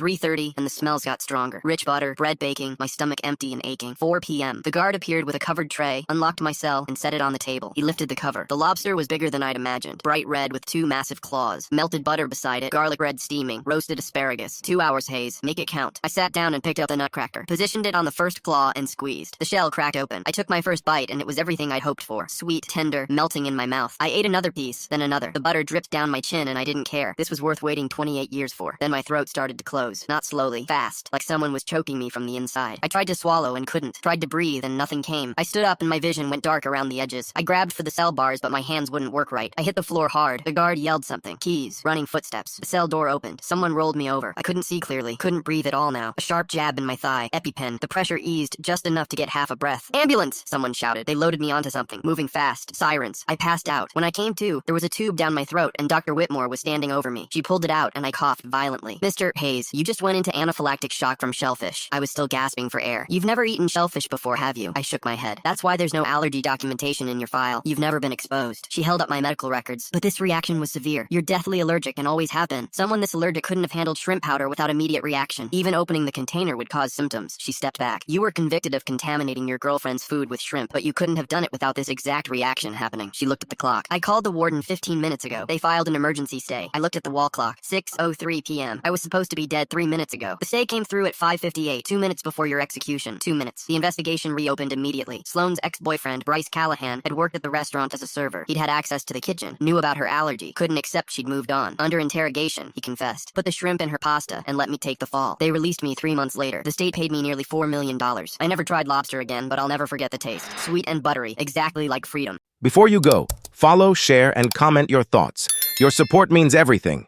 3:30, and the smells got stronger. Rich butter, bread baking, my stomach empty and aching. 4 p.m. The guard appeared with a covered tray, unlocked my cell, and set it on the table. He lifted the cover. The lobster was bigger than I'd imagined. Bright red with 2 massive claws. Melted butter beside it, garlic bread steaming, roasted asparagus. 2 hours haze. Make it count. I sat down and picked up the nutcracker, positioned it on the first claw, and squeezed. The shell cracked open. I took my first bite, and it was everything I'd hoped for. Sweet, tender, melting in my mouth. I ate another piece, then another. The butter dripped down my chin, and I didn't care. This was worth waiting 28 years for. Then my throat started to close. Not slowly, fast, like someone was choking me from the inside. I tried to swallow and couldn't. Tried to breathe and nothing came. I stood up and my vision went dark around the edges. I grabbed for the cell bars, but my hands wouldn't work right. I hit the floor hard. The guard yelled something. Keys. Running footsteps. The cell door opened. Someone rolled me over. I couldn't see clearly. Couldn't breathe at all now. A sharp jab in my thigh. EpiPen. The pressure eased just enough to get half a breath. Ambulance! Someone shouted. They loaded me onto something. Moving fast. Sirens. I passed out. When I came to, there was a tube down my throat and Dr. Whitmore was standing over me. She pulled it out and I coughed violently. Mr. Hayes, you just went into anaphylactic shock from shellfish. I was still gasping for air. You've never eaten shellfish before, have you? I shook my head. That's why there's no allergy documentation in your file. You've never been exposed. She held up my medical records. But this reaction was severe. You're deathly allergic and always have been. Someone this allergic couldn't have handled shrimp powder without immediate reaction. Even opening the container would cause symptoms. She stepped back. You were convicted of contaminating your girlfriend's food with shrimp, but you couldn't have done it without this exact reaction happening. She looked at the clock. I called the warden 15 minutes ago. They filed an emergency stay. I looked at the wall clock. 6:03 p.m. I was supposed to be dead 3 minutes ago. The stay came through at 5:58, 2 minutes before your execution. 2 minutes. The investigation reopened immediately. Sloane's ex-boyfriend, Bryce Callahan, had worked at the restaurant as a server. He'd had access to the kitchen, knew about her allergy, couldn't accept she'd moved on. Under interrogation, he confessed. Put the shrimp in her pasta and let me take the fall. They released me 3 months later. The state paid me nearly $4 million. I never tried lobster again, but I'll never forget the taste. Sweet and buttery, exactly like freedom. Before you go, follow, share, and comment your thoughts. Your support means everything.